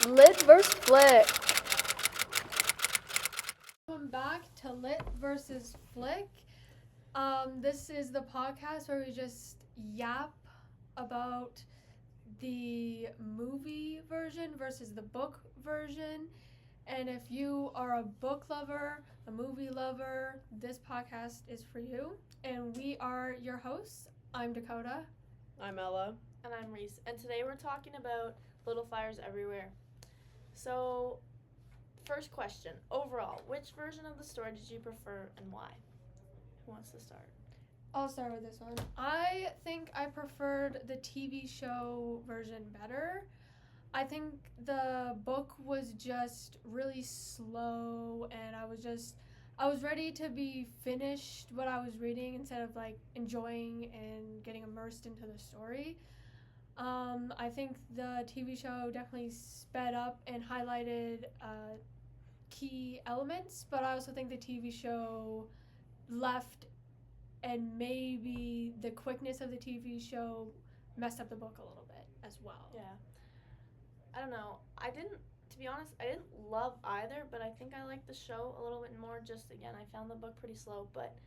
Lit vs. Flick. Welcome back to Lit versus Flick. This is the podcast where we just yap about the movie version versus the book version. And if you are a book lover, a movie lover, this podcast is for you. And we are your hosts. I'm Dakota. I'm Ella. And I'm Reese. And today we're talking about Little Fires Everywhere. So, first question. Overall, which version of the story did you prefer and why? Who wants to start? I'll start with this one. I think I preferred the TV show version better. I think the book was just really slow, and I was ready to be finished what I was reading instead of like enjoying and getting immersed into the story. I think the TV show definitely sped up and highlighted key elements, but I also think the TV show left, and maybe the quickness of the TV show messed up the book a little bit as well. Yeah. I don't know. To be honest, I didn't love either, but I think I liked the show a little bit more. Just again, I found the book pretty slow, but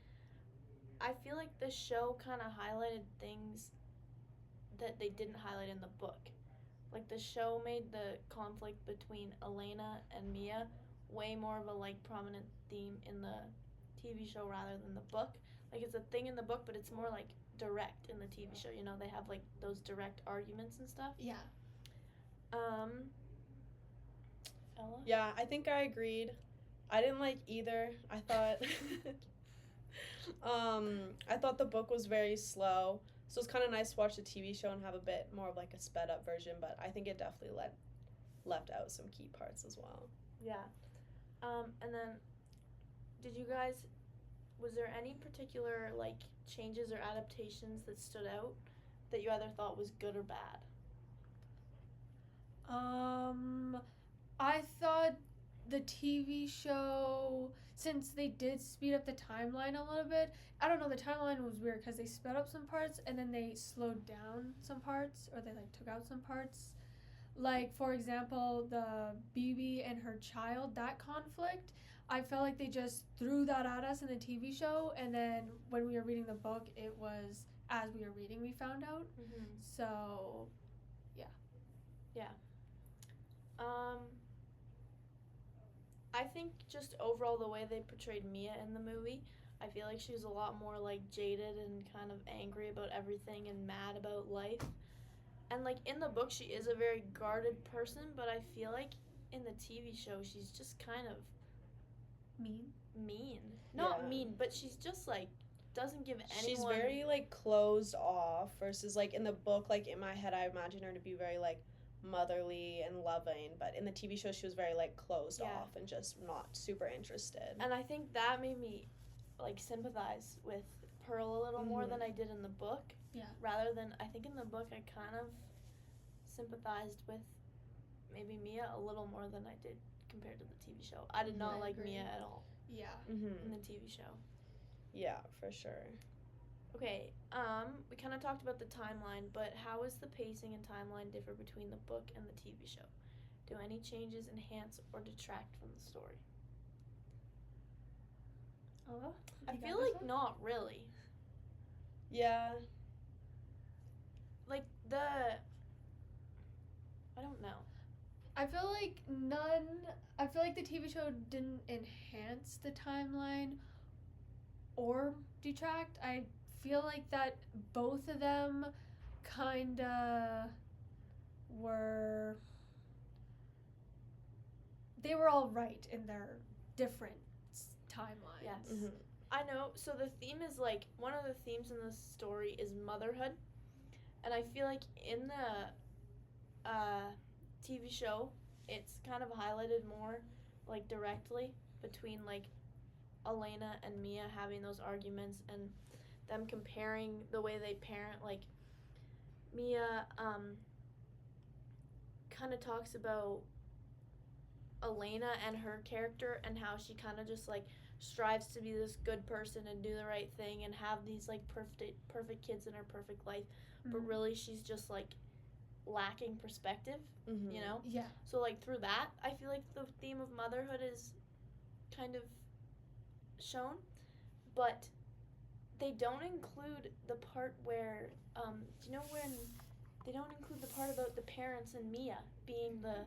I feel like the show kind of highlighted things that they didn't highlight in the book. Like the show made the conflict between Elena and Mia way more of a prominent theme in the TV show rather than the book. Like it's a thing in the book, but it's more like direct in the TV show. You know, they have like those direct arguments and stuff. Yeah. Ella? Yeah, I think I agreed. I didn't like either. I thought I thought the book was very slow. So it's kind of nice to watch the TV show and have a bit more of like a sped up version, but I think it definitely left out some key parts as well. Yeah. And then was there any particular changes or adaptations that stood out that you either thought was good or bad? I thought the TV show, since they did speed up the timeline a little bit, I don't know, the timeline was weird because they sped up some parts and then they slowed down some parts, or they took out some parts. Like, for example, the BB and her child, that conflict, I felt like they just threw that at us in the TV show, and then when we were reading the book, it was as we were reading we found out. Mm-hmm. So, yeah. Yeah. I think just overall the way they portrayed Mia in the movie, I feel like she was a lot more jaded and kind of angry about everything and mad about life. And in the book she is a very guarded person, but I feel like in the TV show she's just kind of mean. Not mean, but she's just doesn't give anyone. She's very closed off versus in the book, in my head I imagine her to be very motherly and loving, but in the TV show she was very closed off and just not super interested. And I think that made me sympathize with Pearl a little more than I did in the book. Yeah. Rather than, I think in the book I kind of sympathized with maybe Mia a little more than I did compared to the TV show. I did not like Mia at all. Yeah. In the TV show. Yeah, for sure. Okay, we kind of talked about the timeline, but how is the pacing and timeline differ between the book and the TV show? Do any changes enhance or detract from the story? I feel like not really. Yeah. I don't know. I feel like the TV show didn't enhance the timeline or detract. I feel like that both of them they were all right in their different timelines. Yes. Mm-hmm. I know. So the theme is one of the themes in the story is motherhood, and I feel like in the TV show it's kind of highlighted more directly between Elena and Mia having those arguments and them comparing the way they parent. Mia kind of talks about Elena and her character and how she kind of just strives to be this good person and do the right thing and have these perfect kids in her perfect life, but really she's just lacking perspective, Mhm. you know? Yeah. So, like, through that, I feel like the theme of motherhood is kind of shown, but they don't include the part where, do you know when they don't include the part about the parents and Mia being the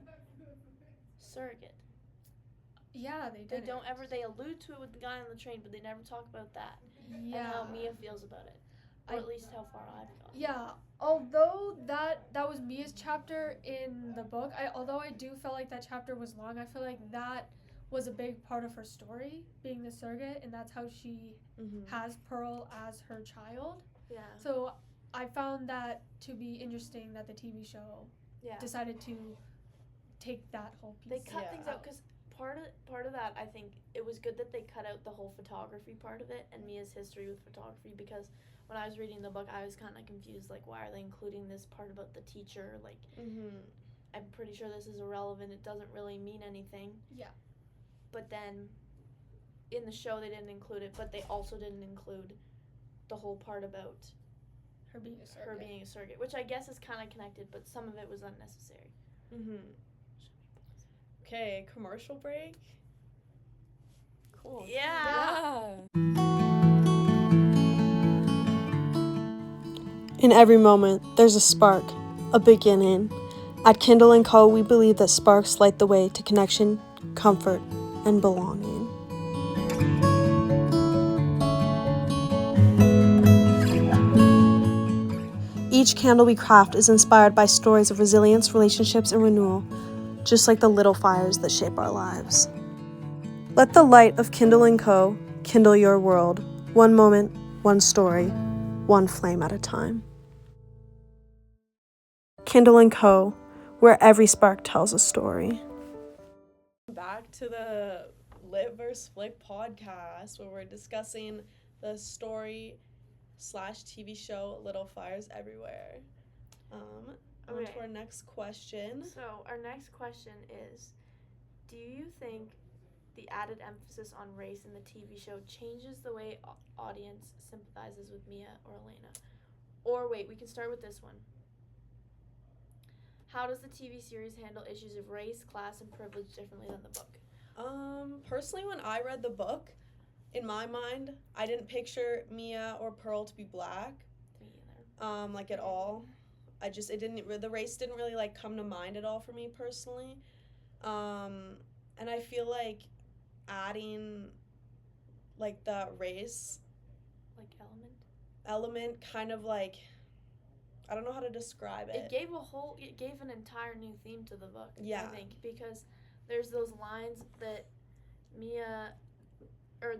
surrogate? Yeah, they They did. don't ever, they allude to it with the guy on the train, but they never talk about that. Yeah. And how Mia feels about it. Or I- at least how far I've gotten. Yeah, although that was Mia's chapter in the book, although I do feel like that chapter was long, I feel like that was a big part of her story, being the surrogate, and that's how she Mhm. has Pearl as her child. Yeah. So I found that to be interesting that the TV show Yeah. decided to take that whole piece. They cut Yeah. things out because part of that, I think it was good that they cut out the whole photography part of it and Mia's history with photography, because when I was reading the book, I was kind of confused, like, why are they including this part about the teacher? Like, Mhm. I'm pretty sure this is irrelevant. It doesn't really mean anything. Yeah. But then in the show, they didn't include it, but they also didn't include the whole part about Her being a surrogate. her being a surrogate, which I guess is kind of connected, but some of it was unnecessary. Mhm. Okay, commercial break. Cool. Yeah. In every moment, there's a spark, a beginning. At Kindle & Co., we believe that sparks light the way to connection, comfort, and belonging. Each candle we craft is inspired by stories of resilience, relationships, and renewal, just like the little fires that shape our lives. Let the light of Kindle & Co. kindle your world, one moment, one story, one flame at a time. Kindle & Co., where every spark tells a story. Back to the Lit vs. Flick podcast, where we're discussing the story / TV show Little Fires Everywhere. On Okay. to our next question. So our next question is, do you think the added emphasis on race in the TV show changes the way audience sympathizes with Mia or Elena? Or wait, we can start with this one. How does the TV series handle issues of race, class, and privilege differently than the book? Personally, when I read the book, in my mind, I didn't picture Mia or Pearl to be black. Me either. Like at all. The race didn't really like come to mind at all for me personally. And I feel like adding like the race Like element kind of like, I don't know how to describe it. It gave an entire new theme to the book. Yeah. I think, because there's those lines that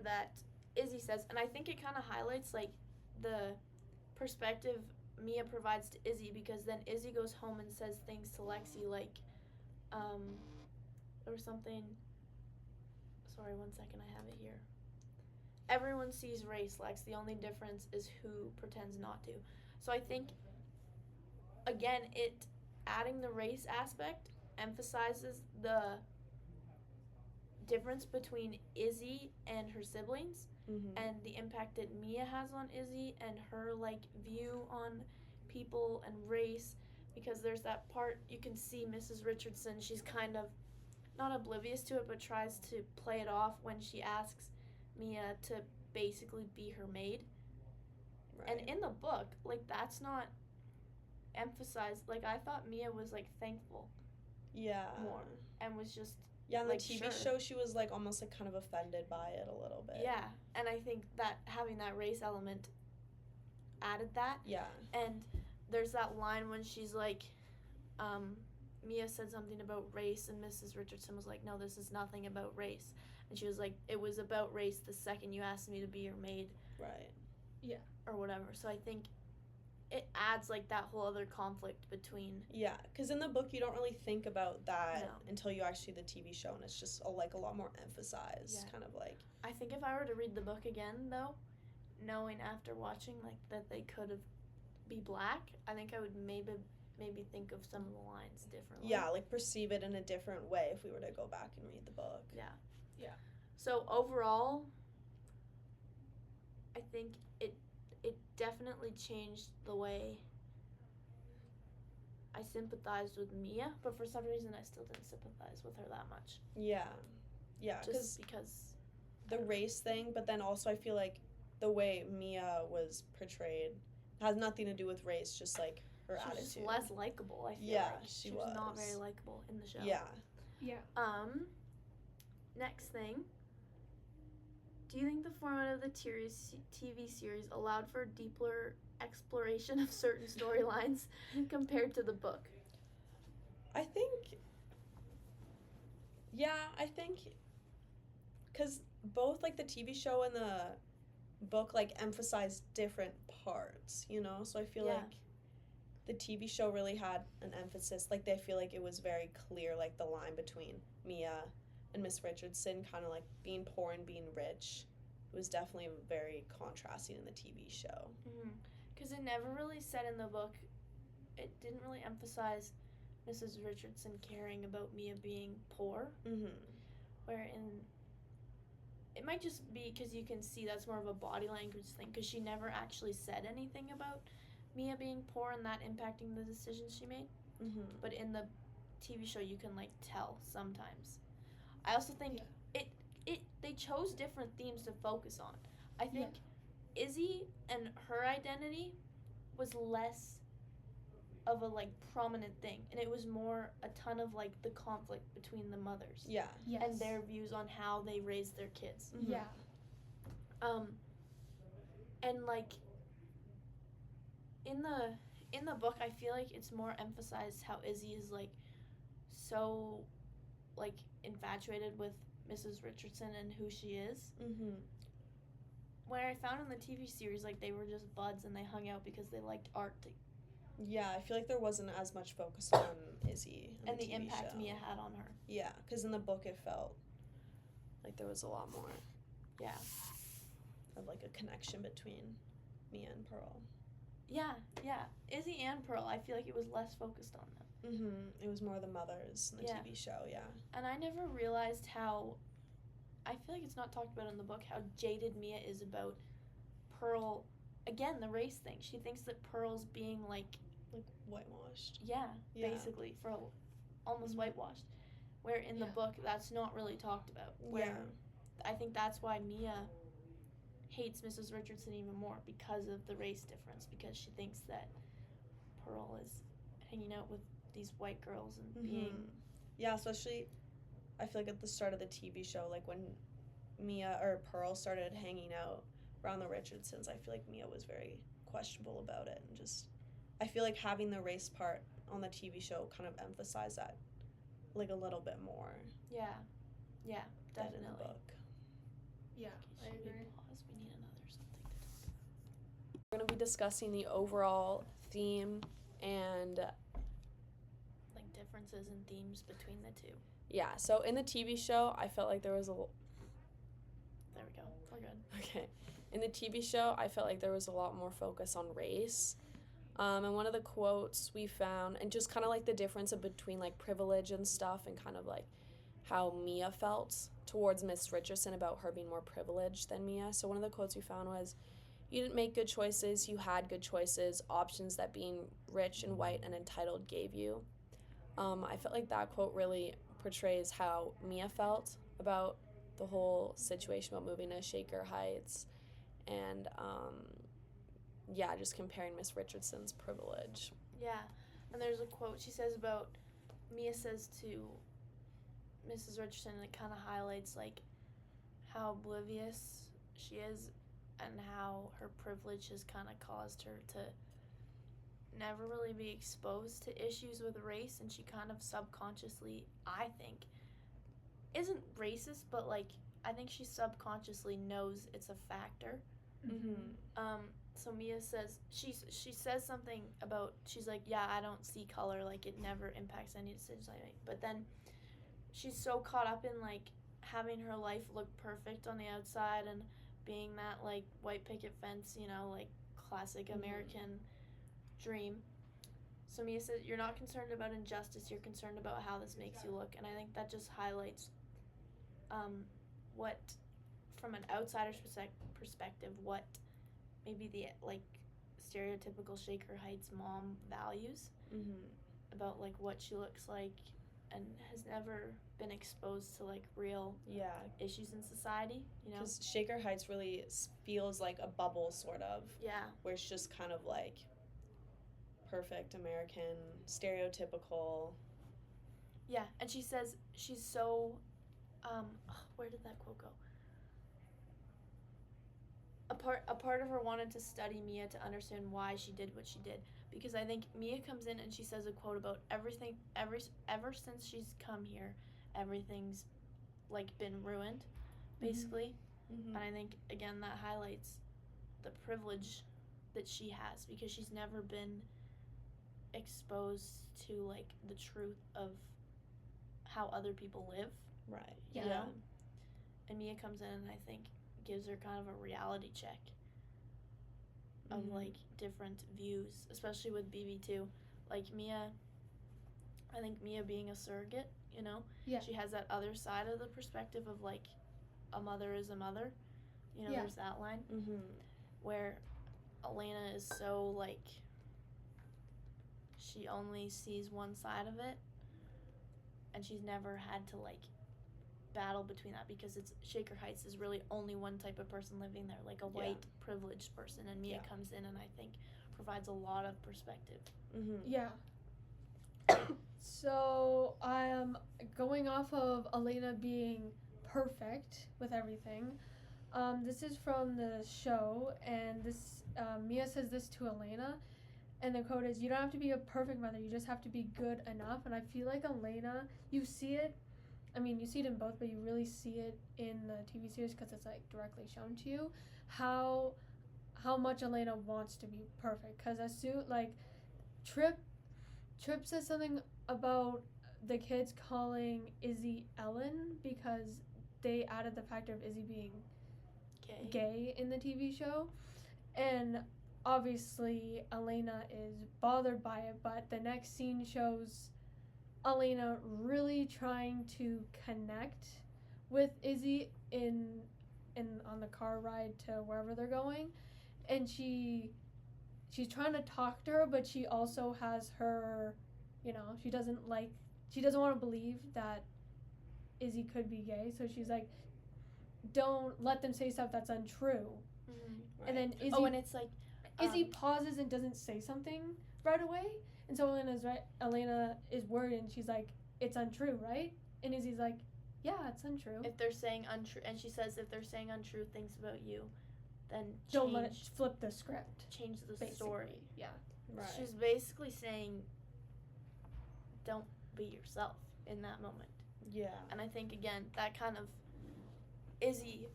that Izzy says, and I think it kind of highlights like the perspective Mia provides to Izzy, because then Izzy goes home and says things to Lexi like, or something. Sorry, 1 second, I have it here. Everyone sees race, Lex. The only difference is who pretends not to. So I think, again, adding the race aspect emphasizes the difference between Izzy and her siblings, and the impact that Mia has on Izzy and her like view on people and race, because there's that part you can see Mrs. Richardson, she's kind of not oblivious to it, but tries to play it off when she asks Mia to basically be her maid. Right. And in the book, like, that's not emphasized. Like, I thought Mia was like thankful more and was just in like, the TV sure. show she was like almost like kind of offended by it a little bit. Yeah, and I think that having that race element added that. Yeah. And there's that line when she's like, Mia said something about race, and Mrs. Richardson was like, no, this is nothing about race. And she was like, it was about race the second you asked me to be your maid. Right. Yeah. Or whatever. So I think it adds like that whole other conflict between. Yeah, because in the book you don't really think about that No. until you actually see the TV show, and it's just a lot more emphasized. Yeah. Kind of like. I think if I were to read the book again, though, knowing after watching like that they could have be black, I think I would maybe think of some of the lines differently. Yeah, like perceive it in a different way if we were to go back and read the book. Yeah. Yeah. So overall, I think it definitely changed the way I sympathized with Mia, but for some reason I still didn't sympathize with her that much. Yeah. Yeah, Just because the race thing, but then also I feel like the way Mia was portrayed has nothing to do with race, just like her she was attitude. just less likable, I feel Yeah, like. she was not was. very likable in the show. Yeah. Yeah. Next thing. Do you think the format of the TV series allowed for deeper exploration of certain storylines compared to the book? I think because both like the TV show and the book like emphasize different parts, you know? So I feel Yeah. like the TV show really had an emphasis, like they feel like it was very clear, like the line between Mia and Miss Richardson, kind of like being poor and being rich. It was definitely very contrasting in the TV show. Because it never really said in the book, it didn't really emphasize Mrs. Richardson caring about Mia being poor. Mm-hmm. Where it might just be because you can see that's more of a body language thing, because she never actually said anything about Mia being poor and that impacting the decisions she made. Mm-hmm. But in the TV show, you can like tell sometimes. I also think they chose different themes to focus on. I think Izzy and her identity was less of a like prominent thing, and it was more a ton of like the conflict between the mothers. Yeah. Yes. And their views on how they raised their kids. Mm-hmm. Yeah. And like in the book, I feel like it's more emphasized how Izzy is like so like infatuated with Mrs. Richardson and who she is. Mm-hmm. Where I found in the TV series, like they were just buds and they hung out because they liked art Yeah, I feel like there wasn't as much focus on Izzy and the TV impact show. Mia had on her. Yeah, because in the book it felt like there was a lot more Yeah. of like a connection between Mia and Pearl. Yeah. Izzy and Pearl, I feel like it was less focused on them. Mm-hmm. It was more the mothers in the Yeah. TV show, yeah. And I never realized how, I feel like it's not talked about in the book, how jaded Mia is about Pearl. Again, the race thing. She thinks that Pearl's being like, Whitewashed. yeah. Yeah. Basically, for almost Mhm. whitewashed. Where in the Yeah. book, that's not really talked about. Where Yeah. I think that's why Mia hates Mrs. Richardson even more, because of the race difference, because she thinks that Pearl is hanging out with these white girls and being Mm-hmm. Yeah, especially I feel like at the start of the TV show, like when Mia or Pearl started hanging out around the Richardsons, I feel like Mia was very questionable about it, and just I feel like having the race part on the TV show kind of emphasized that like a little bit more yeah, than definitely. in the book. Yeah, I Should we agree. pause? We need another something to talk about. We're going to be discussing the overall theme and Like differences and themes between the two. yeah, so in the TV show, I felt like there was There we go. We're good. okay. In the TV show, I felt like there was a lot more focus on race. And one of the quotes we found, and just kind of like the difference between like privilege and stuff, and kind of like how Mia felt towards Miss Richardson about her being more privileged than Mia. So one of the quotes we found was, "You didn't make good choices, you had good choices, options that being rich and white and entitled gave you." I felt like that quote really portrays how Mia felt about the whole situation about moving to Shaker Heights, and yeah, just comparing Miss Richardson's privilege. Yeah, and there's a quote she says about, Mia says to Mrs. Richardson, and it kind of highlights like how oblivious she is and how her privilege has kind of caused her to never really be exposed to issues with race, and she kind of subconsciously, I think, isn't racist, but like I think she subconsciously knows it's a factor. Mm-hmm. So Mia says she says something about, she's like, yeah, I don't see color, like it never impacts any decisions I make. But then she's so caught up in like having her life look perfect on the outside and being that like white picket fence, you know, like classic American dream. So Mia says, you're not concerned about injustice, you're concerned about how this makes you look. And I think that just highlights what, from an outsider's perspective, what maybe the like stereotypical Shaker Heights mom values. Mm-hmm. about like what she looks like and has never been exposed to like real Yeah, issues in society, you know? because Shaker Heights really feels like a bubble, sort of, Yeah. where it's just kind of like perfect American, stereotypical. Yeah, and she says she's so where did that quote go? A part of her wanted to study Mia to understand why she did what she did, because I think Mia comes in and she says a quote about everything ever since she's come here, everything's like been ruined, basically. Mm-hmm. And I think again that highlights the privilege that she has, because she's never been exposed to like the truth of how other people live. Right. Yeah. And Mia comes in and I think gives her kind of a reality check of like different views, especially with BB2. Like Mia, I think Mia being a surrogate, you know, Yeah. she has that other side of the perspective of like a mother is a mother, you know. Yeah. There's that line Mm-hmm. where Elena is so like she only sees one side of it, and she's never had to like battle between that, because it's Shaker Heights is really only one type of person living there, like a white privileged person, and Mia comes in and I think provides a lot of perspective. Mm-hmm. Yeah. So going off of Elena being perfect with everything. This is from the show, and this Mia says this to Elena, and the quote is, "You don't have to be a perfect mother. You just have to be good enough." And I feel like Elena, you see it. I mean, you see it in both, but you really see it in the TV series because it's like directly shown to you how much Elena wants to be perfect. Because as soon like Trip says something about the kids calling Izzy Ellen because they added the factor of Izzy being gay in the TV show, and obviously Elena is bothered by it, but the next scene shows Elena really trying to connect with Izzy in on the car ride to wherever they're going, and she's trying to talk to her, but she also has her, you know, she doesn't want to believe that Izzy could be gay, so she's like, don't let them say stuff that's untrue. Right. And then Izzy and it's like Izzy pauses and doesn't say something right away, and so Elena is worried, and she's like, it's untrue, right? And Izzy's like, yeah, it's untrue. if they're saying untrue, and she says if they're saying untrue things about you, then Don't let it flip the script. change the basically. story. Yeah. Right. She's basically saying don't be yourself in that moment. Yeah. And I think again that kind of Izzy,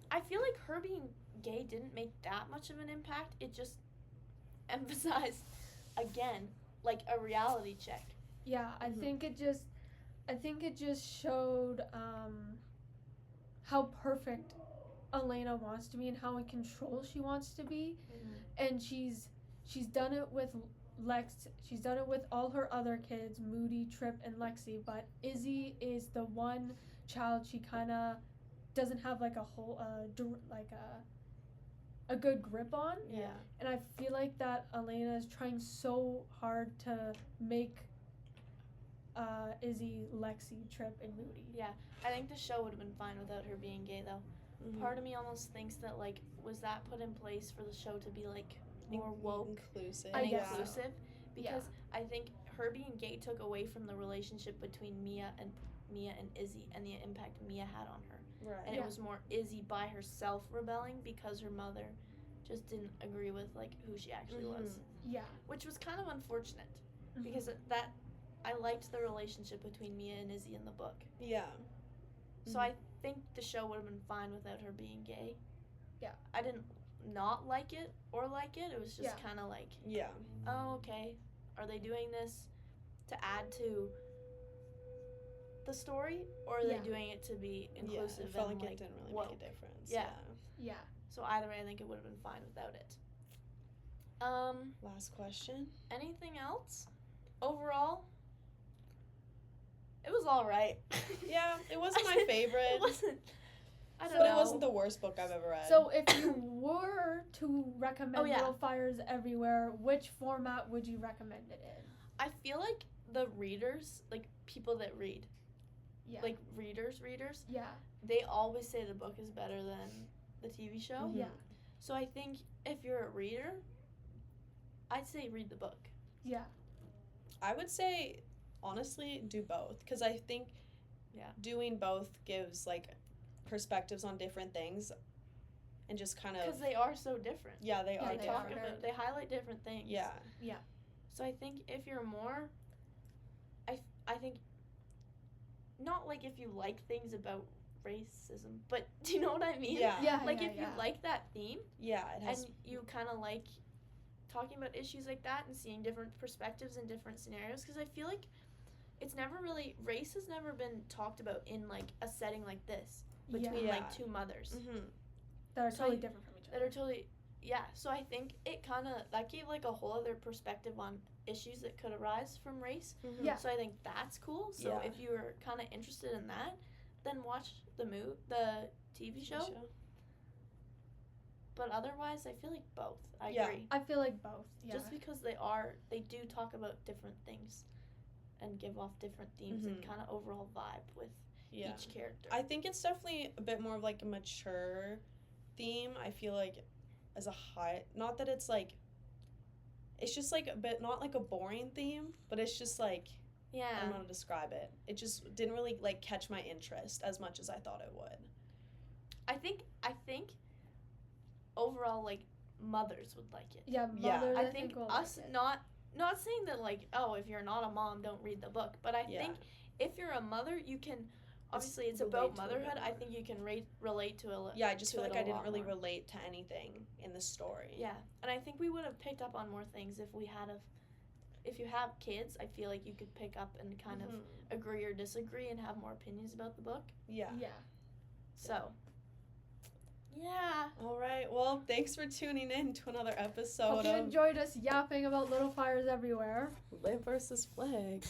I feel like her being gay didn't make that much of an impact. It just emphasized again like a reality check. Yeah, I think it just showed how perfect Elena wants to be and how in control she wants to be, and she's done it with Lex. She's done it with all her other kids, Moody, Trip, and Lexi. But Izzy is the one child she kind of doesn't have like a whole a good grip on. Yeah. And I feel like that Elena is trying so hard to make Izzy, Lexi, Trip, and Moody. Yeah, I think the show would have been fine without her being gay though. Mm-hmm. Part of me almost thinks that like was that put in place for the show to be like more woke inclusive. I and guess so. inclusive, because I think her being gay took away from the relationship between Mia and Izzy and the impact Mia had on her. Right. And it was more Izzy by herself rebelling because her mother just didn't agree with like who she actually was, Yeah. which was kind of unfortunate because that I liked the relationship between Mia and Izzy in the book. Yeah. So I think the show would have been fine without her being gay. Yeah. I didn't not like it or like it. It was just Yeah. kind of like, Yeah. oh, okay. Are they doing this to add to the story, or are they doing it to be inclusive? It felt and like it didn't really woke? make a difference. Yeah. Yeah. So either way, I think it would have been fine without it. Last question. Anything else? Overall, it was all right. Yeah, it wasn't my favorite. It wasn't. I don't But know. it wasn't the worst book I've ever read. So if you were to recommend Oh, yeah. Little Fires Everywhere, which format would you recommend it in? I feel like the readers, like people that read, Yeah. like readers, yeah. they always say the book is better than the TV show. Mhm. Yeah. So I think if you're a reader, I'd say read the book. Yeah. I would say, honestly, do both. Because I think doing both gives, like, perspectives on different things and just kind Because of... they are so different. Yeah, they Yeah, are They they talk different. about, they highlight different things. Yeah. So I think if you're more, I think, not like if you like things about racism, but do you know what I mean? Yeah. Yeah. Like yeah, if you yeah. like that theme Yeah, it and has... you kind of like talking about issues like that and seeing different perspectives and different scenarios, because I feel like it's never really, race has never been talked about in like a setting like this between Yeah. like two mothers Mm-hmm. that are So totally you- different from each that other. are totally, yeah. So I think it kind of, that gave like a whole other perspective on issues that could arise from race. Mm-hmm. Yeah. So I think that's cool. So Yeah. if you're kind of interested in that, then watch the TV show. But otherwise, I feel like both. I Yeah. agree. I feel like both. Yeah. Just because they do talk about different things and give off different themes and Mhm. kind of overall vibe with Yeah. each character. I think it's definitely a bit more of like a mature theme. I feel like as a high, not that it's like, it's just like a bit, not like a boring theme, but it's just like, I yeah. don't know how to describe it. It just didn't really like catch my interest as much as I thought it would. I think overall, like, mothers would like it. yeah. Yeah. Mothers, I think will us like it. not saying that, like, oh, if you're not a mom, don't read the book, but I Yeah. think if you're a mother, you can, obviously it's relate about to it a motherhood. bit I more. think you can relate to it. Yeah, I just to feel it like a I didn't lot really more. relate to anything in the story. Yeah, and I think we would have picked up on more things if we had if you have kids. I feel like you could pick up and kind of Mhm. agree or disagree and have more opinions about the book. Yeah. Yeah. So, yeah. All right. Well, thanks for tuning in to another Hope episode you of enjoyed us yapping about little fires everywhere. Live versus flag.